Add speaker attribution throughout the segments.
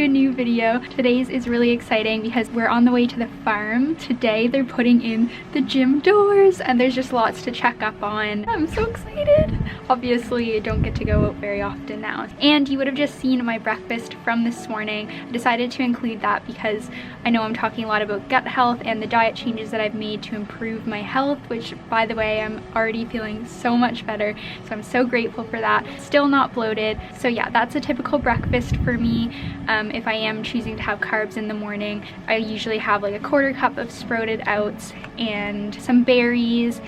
Speaker 1: a new video. Today's is really exciting because we're on the way to the farm. Today they're putting in the gym doors and there's just lots to check up on. I'm so excited. Obviously I don't get to go out very often now. And you would have just seen my breakfast from this morning. I decided to include that because I know I'm talking a lot about gut health and the diet changes that I've made to improve my health, which by the way, I'm already feeling so much better. So I'm so grateful for that. Still not bloated. So yeah, that's a typical breakfast for me. If I am choosing to have carbs in the morning, I usually have like a quarter cup of sprouted oats and some berries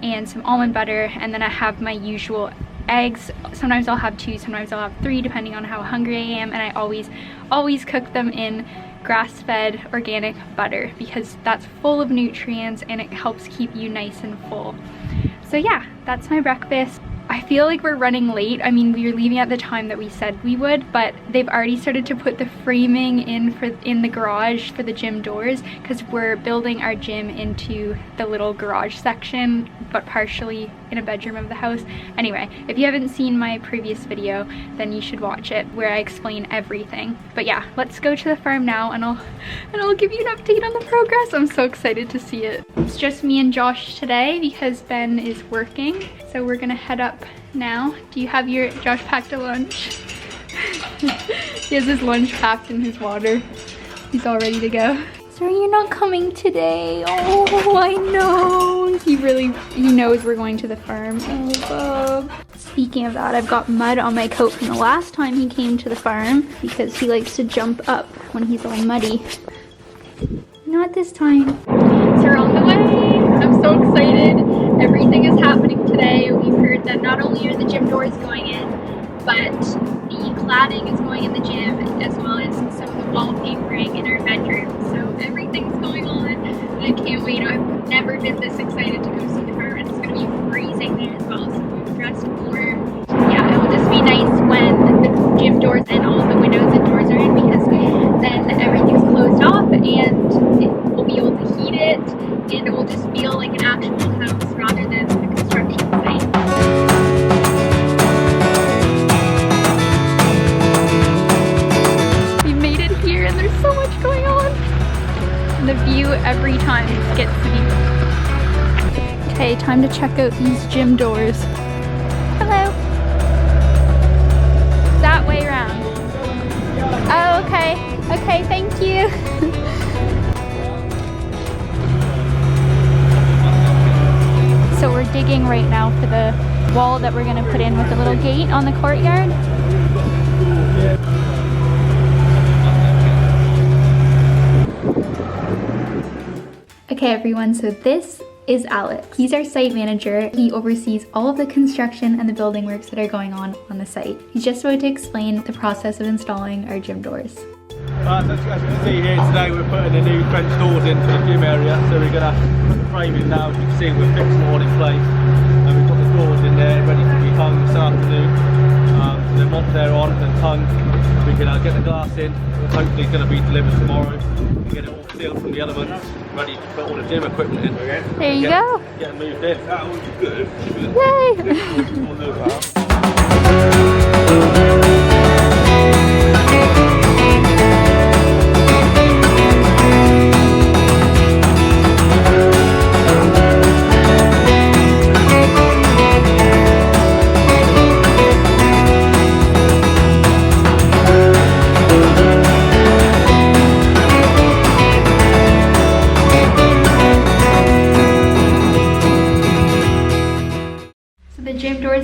Speaker 1: and some almond butter, and then I have my usual eggs. Sometimes I'll have 2, sometimes I'll have 3 depending on how hungry I am, and I always cook them in grass-fed organic butter because that's full of nutrients and it helps keep you nice and full. So yeah, that's my breakfast. I feel like we're running late. I mean, we were leaving at the time that we said we would, but they've already started to put the framing in the garage for the gym doors because we're building our gym into the little garage section, but partially in a bedroom of the house. Anyway, if you haven't seen my previous video, then you should watch it where I explain everything. But yeah, let's go to the farm now and I'll give you an update on the progress. I'm so excited to see it. It's just me and Josh today because Ben is working. So we're gonna head up now. Do you have your, Josh packed a lunch? He has his lunch packed in his water. He's all ready to go. So you're not coming today? Oh, I know. He knows we're going to the farm. Oh, Bob. Speaking of that, I've got mud on my coat from the last time he came to the farm because he likes to jump up when he's all muddy. Not this time. So we're on the way. I'm so excited. Everything is happening today. We've heard that not only are the gym doors going in, but the cladding is going in the gym as well as some of the wallpapering in our bedroom. So everything's going on and I can't wait. I've never been this excited to go see the farm, and it's going to be freezing there as well, so we've dressed for. Yeah, it will just be nice when the gym doors and all the windows and doors are in because then everything's closed off and we'll be able to heat it and it will just feel like an actual house rather than a construction site. We made it here and there's so much going on. And the view every time gets to be. Okay, time to check out these gym doors. Hello. That way around. Oh, okay. Okay, thank you. So we're digging right now for the wall that we're going to put in with the little gate on the courtyard. Okay everyone, so this is Alex. He's our site manager. He oversees all of the construction and the building works that are going on the site. He's just about to explain the process of installing our gym doors.
Speaker 2: As you can see here today, we're putting the new French doors in for the gym area, so we're going to put the frame in now. As you can see, we're fixing all in place and we've got the doors in there ready to be hung this afternoon. So then once they're on and hung, we can get the glass in. Hopefully it's going to be delivered tomorrow and get it all sealed from the elements, ready to put all the gym equipment in.
Speaker 1: There you go.
Speaker 2: Get it moved in. That was good.
Speaker 1: Yay!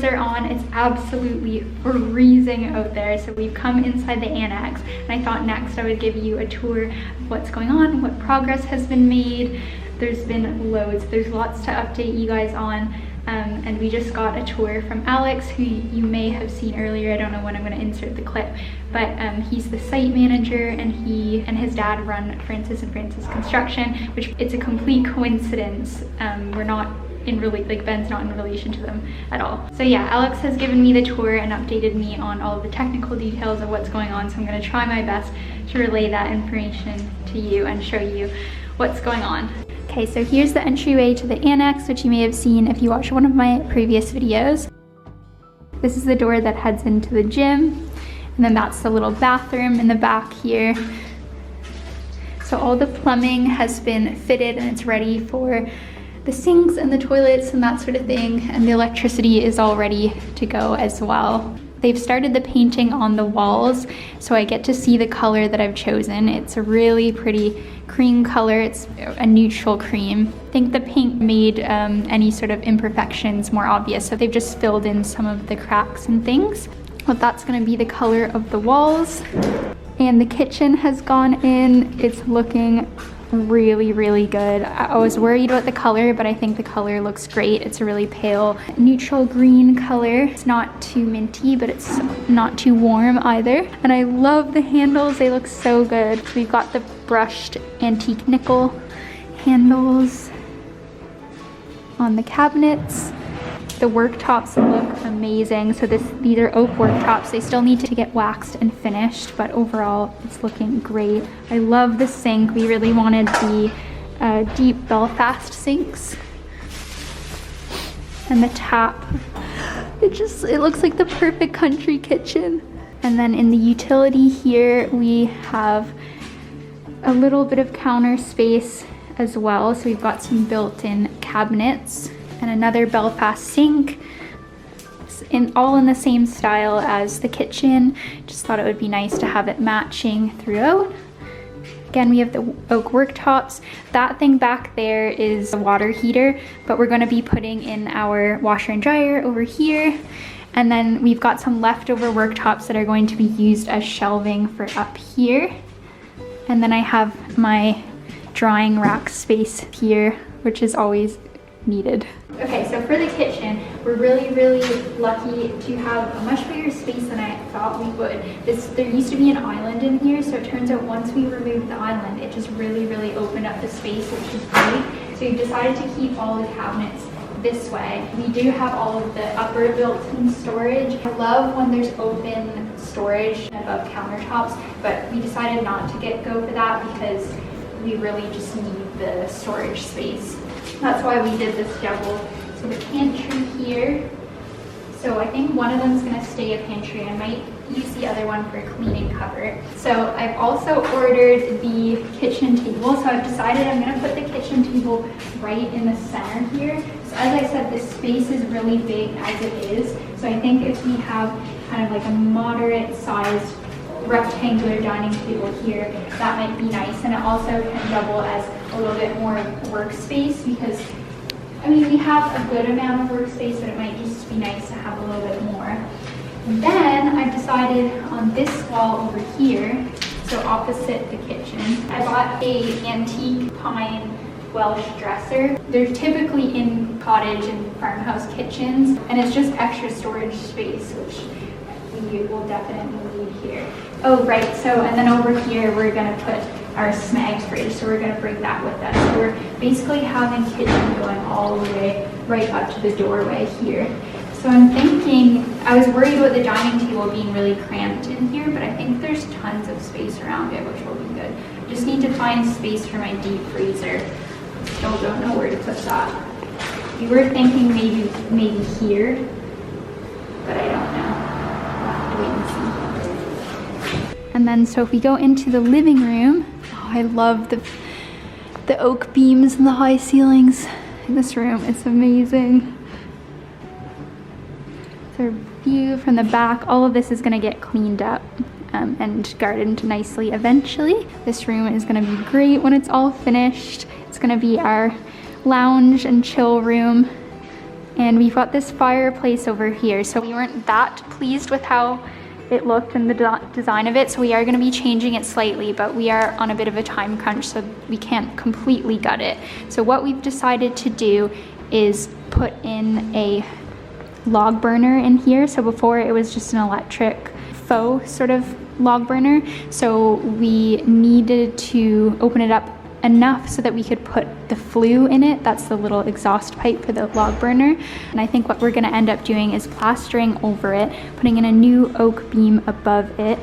Speaker 1: Are on. It's absolutely freezing out there, so we've come inside the annex and I thought next I would give you a tour of what's going on, what progress has been made. There's been loads, there's lots to update you guys on, and we just got a tour from Alex, who you may have seen earlier. I don't know when I'm going to insert the clip, but he's the site manager and he and his dad run Francis and Francis Construction, which it's a complete coincidence. We're not Ben's not in relation to them at all. So yeah, Alex has given me the tour and updated me on all of the technical details of what's going on, so I'm going to try my best to relay that information to you and show you what's going on. Okay, so here's the entryway to the annex, which you may have seen if you watched one of my previous videos. This is the door that heads into the gym. And then that's the little bathroom in the back here. So all the plumbing has been fitted and it's ready for the sinks and the toilets and that sort of thing. And the electricity is all ready to go as well. They've started the painting on the walls, so I get to see the color that I've chosen. It's a really pretty cream color. It's a neutral cream. I think the paint made any sort of imperfections more obvious, so they've just filled in some of the cracks and things. But that's gonna be the color of the walls. And the kitchen has gone in. It's looking really, really good. I was worried about the color, but I think the color looks great. It's a really pale neutral green color. It's not too minty, but it's not too warm either. And I love the handles. They look so good. We've got the brushed antique nickel handles on the cabinets. The worktops look amazing. So these are oak worktops. They still need to get waxed and finished, but overall it's looking great. I love the sink. We really wanted the deep Belfast sinks. And the tap. It looks like the perfect country kitchen. And then in the utility here, we have a little bit of counter space as well. So we've got some built-in cabinets and another Belfast sink, all in the same style as the kitchen. Just thought it would be nice to have it matching throughout. Again, we have the oak worktops. That thing back there is a water heater, but we're gonna be putting in our washer and dryer over here. And then we've got some leftover worktops that are going to be used as shelving for up here. And then I have my drying rack space here, which is always needed. Okay, so for the kitchen, we're really, really lucky to have a much bigger space than I thought we would. There used to be an island in here, so it turns out once we removed the island, it just really, really opened up the space, which is great. So we've decided to keep all the cabinets this way. We do have all of the upper built-in storage. I love when there's open storage above countertops, but we decided not to go for that because we really just need the storage space. That's why we did this double. So the pantry here. So I think one of them is going to stay a pantry. I might use the other one for a cleaning cupboard. So I've also ordered the kitchen table. So I've decided I'm going to put the kitchen table right in the center here. So as I said, this space is really big as it is. So I think if we have kind of like a moderate sized rectangular dining table here, that might be nice. And it also can double as a little bit more workspace because, I mean, we have a good amount of workspace, but it might just be nice to have a little bit more. And then I've decided on this wall over here, so opposite the kitchen, I bought a antique pine Welsh dresser. They're typically in cottage and farmhouse kitchens, and it's just extra storage space, which we will definitely need here. Oh, right, so, and then over here, we're gonna put our Smeg fridge, so we're gonna bring that with us. So we're basically having kitchen going all the way right up to the doorway here. So I'm thinking, I was worried about the dining table being really cramped in here, but I think there's tons of space around it, which will be good. Just need to find space for my deep freezer. Still don't know where to put that. We were thinking maybe here, but I don't know. We'll have to wait and see. And then, so if we go into the living room, oh, I love the oak beams and the high ceilings in this room. It's amazing. So view from the back, all of this is gonna get cleaned up and gardened nicely eventually. This room is gonna be great when it's all finished. It's gonna be our lounge and chill room. And we've got this fireplace over here. So we weren't that pleased with how it looked and the design of it, so we are going to be changing it slightly, but we are on a bit of a time crunch, so we can't completely gut it. So what we've decided to do is put in a log burner in here. So before it was just an electric faux sort of log burner, so we needed to open it up enough so that we could put the flue in it. That's the little exhaust pipe for the log burner. And I think what we're gonna end up doing is plastering over it, putting in a new oak beam above it,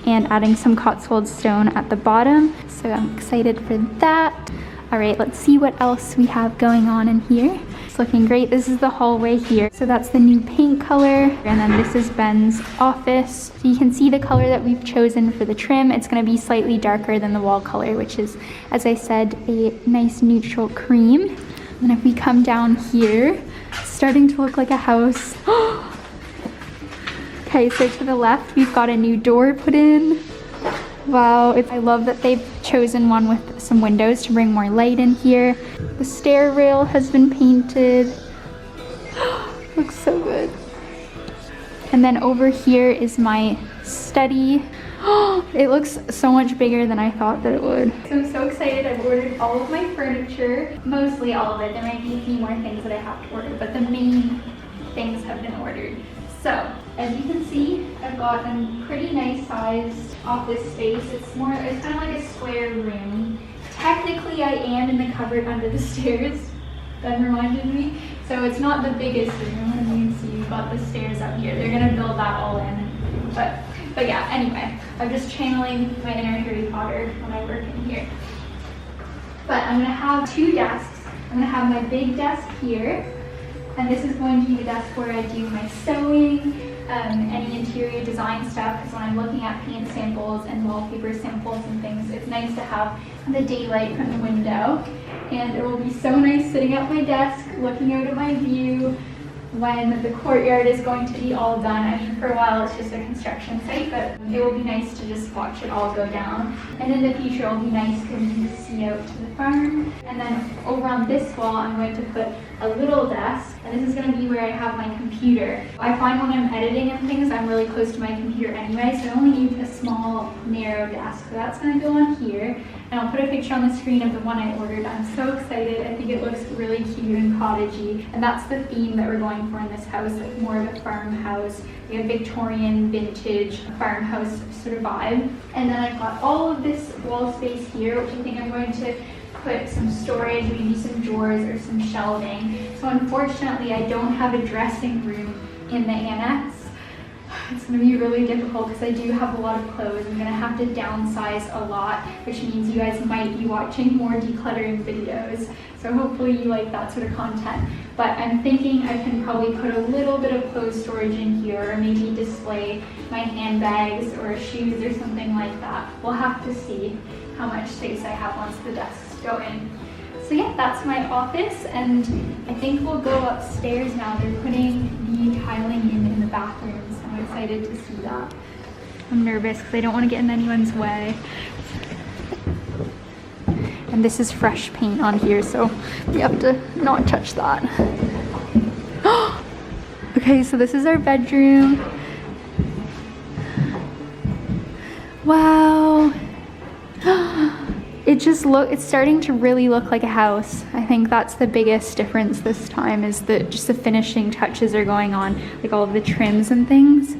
Speaker 1: and adding some Cotswold stone at the bottom. So I'm excited for that. All right, let's see what else we have going on in here. It's looking great. This is the hallway here. So that's the new paint color. And then this is Ben's office. So you can see the color that we've chosen for the trim. It's gonna be slightly darker than the wall color, which is, as I said, a nice neutral cream. And if we come down here, it's starting to look like a house. Okay, so to the left, we've got a new door put in. Wow, I love that they've chosen one with some windows to bring more light in here. The stair rail has been painted. Looks so good. And then over here is my study. It looks so much bigger than I thought that it would. So I'm so excited. I've ordered all of my furniture, mostly all of it. There might be a few more things that I have to order, but the main things have been ordered. So, as you can see, I've got a pretty nice sized office space. It's kind of like a square room. Technically, I am in the cupboard under the stairs. Ben reminded me. So it's not the biggest room. As you can see, you've got the stairs up here. They're gonna build that all in. But yeah, anyway, I'm just channeling my inner Harry Potter when I work in here. But I'm gonna have two desks. I'm gonna have my big desk here. And this is going to be the desk where I do my sewing, any interior design stuff, because when I'm looking at paint samples and wallpaper samples and things, it's nice to have the daylight from the window. And it will be so nice sitting at my desk, looking out at my view when the courtyard is going to be all done. I mean, for a while it's just a construction site, but it will be nice to just watch it all go down. And in the future it'll be nice because you can see out to the farm. And then over on this wall I'm going to put a little desk, and this is going to be where I have my computer. I find when I'm editing and things, I'm really close to my computer anyway, so I only need a small, narrow desk. So that's going to go on here, and I'll put a picture on the screen of the one I ordered. I'm so excited. I think it looks really cute and cottagey, and that's the theme that we're going for in this house, like more of a farmhouse. We have Victorian, vintage, farmhouse sort of vibe. And then I've got all of this wall space here, which I think I'm going to put some storage, maybe some drawers or some shelving. So unfortunately, I don't have a dressing room in the annex. It's going to be really difficult because I do have a lot of clothes. I'm going to have to downsize a lot, which means you guys might be watching more decluttering videos. So hopefully you like that sort of content. But I'm thinking I can probably put a little bit of clothes storage in here, or maybe display my handbags or shoes or something like that. We'll have to see how much space I have once the desks go in. So yeah, that's my office, and I think we'll go upstairs now. They're putting the tiling in the bathrooms. I'm excited to see that. I'm nervous because I don't want to get in anyone's way. And this is fresh paint on here, so we have to not touch that. Okay, so this is our bedroom. Wow. It's starting to really look like a house. I think that's the biggest difference this time, is that just the finishing touches are going on, like all of the trims and things.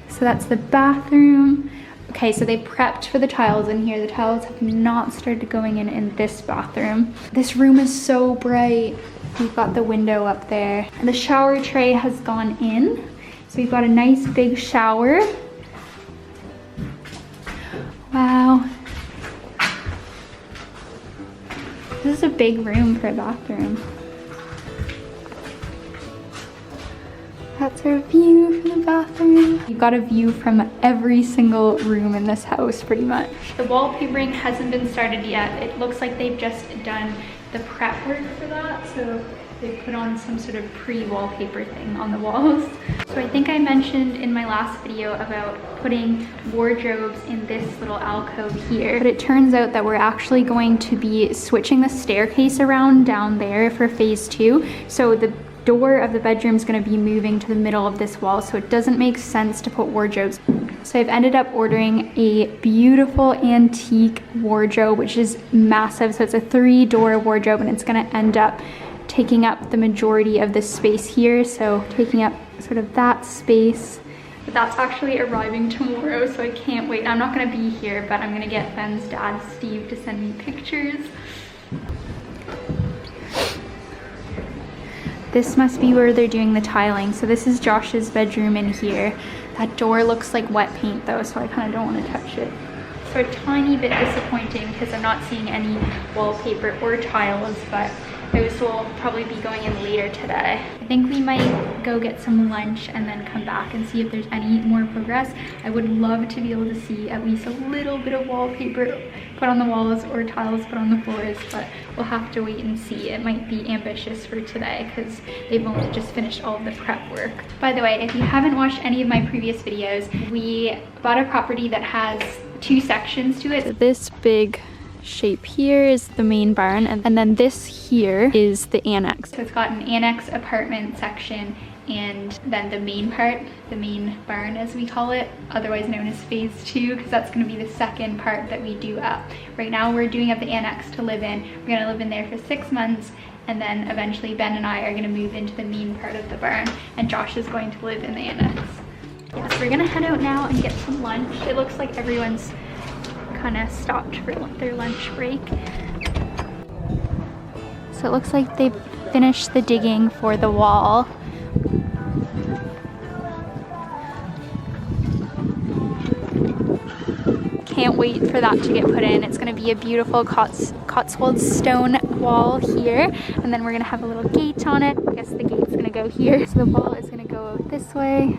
Speaker 1: So that's the bathroom. Okay, so they prepped for the tiles in here. The tiles have not started going in this bathroom. This room is so bright. We've got the window up there. And the shower tray has gone in. So we've got a nice big shower. Wow. This is a big room for a bathroom. That's our view from the bathroom. You've got a view from every single room in this house, pretty much. The wallpapering hasn't been started yet. It looks like they've just done the prep work for that. So they put on some sort of pre-wallpaper thing on the walls. So I think I mentioned in my last video about putting wardrobes in this little alcove here, but it turns out that we're actually going to be switching the staircase around down there for phase 2. So the door of the bedroom is going to be moving to the middle of this wall, so it doesn't make sense to put wardrobes. So I've ended up ordering a beautiful antique wardrobe, which is massive. So it's a 3-door wardrobe, and it's going to end up taking up the majority of this space here, so taking up sort of that space. But that's actually arriving tomorrow, so I can't wait. I'm not going to be here, but I'm going to get Ben's dad, Steve, to send me pictures. This must be where they're doing the tiling. So this is Josh's bedroom in here. That door looks like wet paint though, so I kind of don't want to touch it. So a tiny bit disappointing because I'm not seeing any wallpaper or tiles, but those will probably be going in later today. I think we might go get some lunch and then come back and see if there's any more progress. I would love to be able to see at least a little bit of wallpaper put on the walls or tiles put on the floors, but we'll have to wait and see. It might be ambitious for today because they've only just finished all of the prep work. By the way, if you haven't watched any of my previous videos, we bought a property that has 2 sections to it. This big shape here is the main barn, and then this here is the annex. So it's got an annex apartment section and then the main part, the main barn as we call it, otherwise known as phase 2, because that's going to be the second part that we do up. Right now we're doing up the annex to live in. We're going to live in there for 6 months, and then eventually Ben and I are going to move into the main part of the barn, and Josh is going to live in the annex. Yeah, so we're going to head out now and get some lunch. It looks like everyone's kind of stopped for their lunch break. So it looks like they've finished the digging for the wall. Can't wait for that to get put in. It's going to be a beautiful Cotswolds stone wall here, and then we're going to have a little gate on it. I guess the gate's going to go here. So the wall is going to go this way,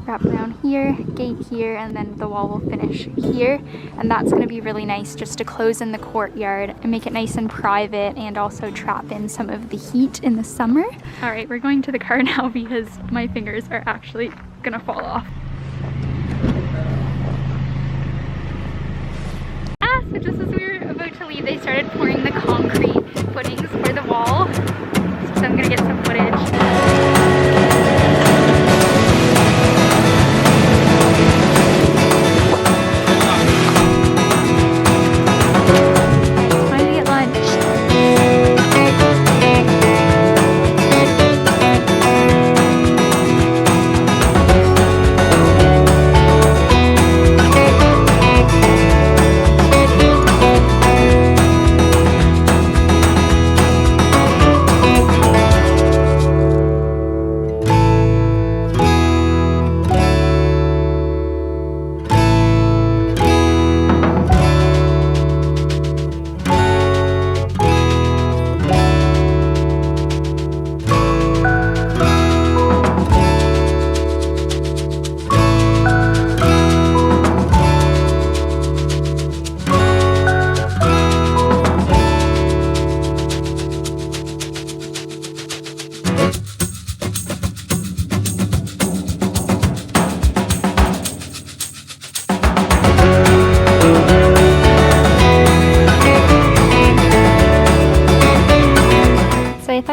Speaker 1: wrap around here, gate here, and then the wall will finish here. And that's going to be really nice just to close in the courtyard and make it nice and private, and also trap in some of the heat in the summer. All right, we're going to the car now because my fingers are actually going to fall off. So just as we were about to leave, they started pouring the concrete footings for the wall. So I'm gonna get some footage.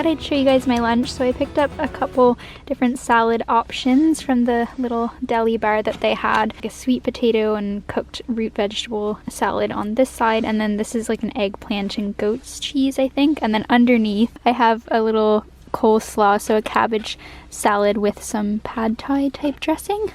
Speaker 1: I'd show you guys my lunch. So I picked up a couple different salad options from the little deli bar that they had, like a sweet potato and cooked root vegetable salad on this side, and then this is like an eggplant and goat's cheese, I think, and then underneath I have a little coleslaw, so a cabbage salad with some pad thai type dressing.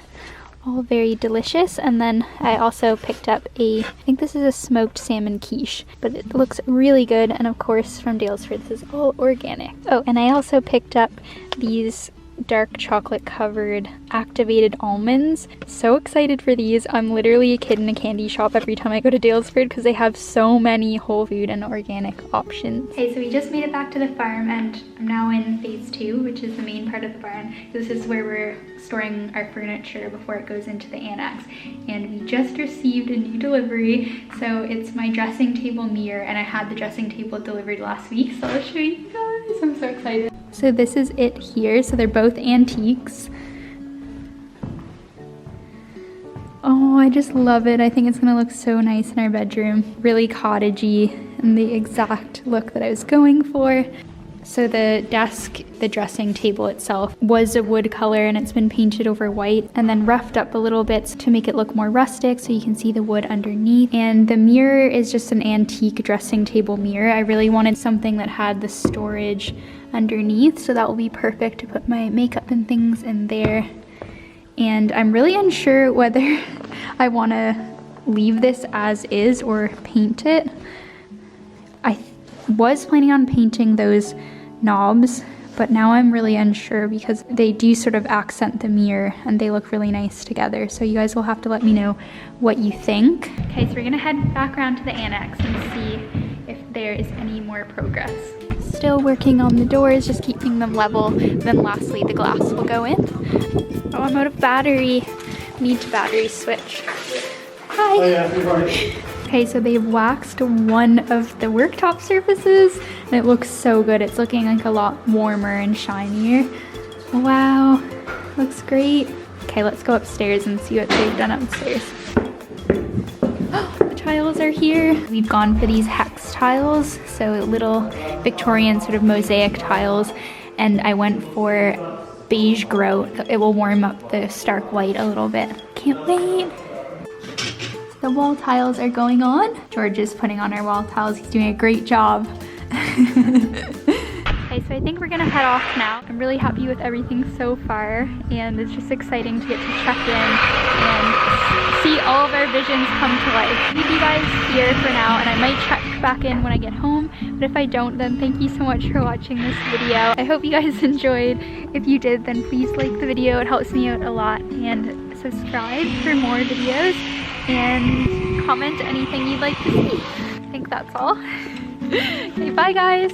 Speaker 1: All very delicious. And then I also picked up I think this is a smoked salmon quiche, but it looks really good, and of course from Dalesford this is all organic. Oh, and I also picked up these dark chocolate covered activated almonds. So excited for these. I'm literally a kid in a candy shop every time I go to Dalesford because they have so many whole food and organic options. Okay, so we just made it back to the farm, and I'm now in phase 2, which is the main part of the barn. This is where we're storing our furniture before it goes into the annex, and we just received a new delivery. So it's my dressing table mirror, and I had the dressing table delivered last week, so I'll show you guys. I'm so excited. So this is it here. So they're both antiques. Oh, I just love it. I think it's gonna look so nice in our bedroom. Really cottagey, and the exact look that I was going for. So the desk, the dressing table itself, was a wood color, and it's been painted over white and then roughed up a little bit to make it look more rustic so you can see the wood underneath. And the mirror is just an antique dressing table mirror. I really wanted something that had the storage underneath, so that will be perfect to put my makeup and things in there. And I'm really unsure whether I want to leave this as is or paint it. I was planning on painting those knobs, but now I'm really unsure because they do sort of accent the mirror and they look really nice together. So you guys will have to let me know what you think. Okay, so we're gonna head back around to the annex and see if there is any more progress. Still working on the doors, just keeping them level. Then lastly, the glass will go in. Oh, I'm out of battery. Need to battery switch. Hi.
Speaker 2: Oh yeah, good morning.
Speaker 1: Okay, so they've waxed one of the worktop surfaces and it looks so good. It's looking like a lot warmer and shinier. Wow, looks great. Okay, let's go upstairs and see what they've done upstairs. Oh, the tiles are here. We've gone for these hex tiles, so little Victorian sort of mosaic tiles, and I went for beige grout. It will warm up the stark white a little bit. Can't wait. The wall tiles are going on. George is putting on our wall tiles. He's doing a great job. Okay, so I think we're gonna head off now. I'm really happy with everything so far, and it's just exciting to get to check in and see all of our visions come to life. Leave you guys here for now, and I might check back in when I get home, but if I don't, then thank you so much for watching this video. I hope you guys enjoyed. If you did, then please like the video. It helps me out a lot, and subscribe for more videos, and comment anything you'd like to see. I think that's all. Okay, bye guys.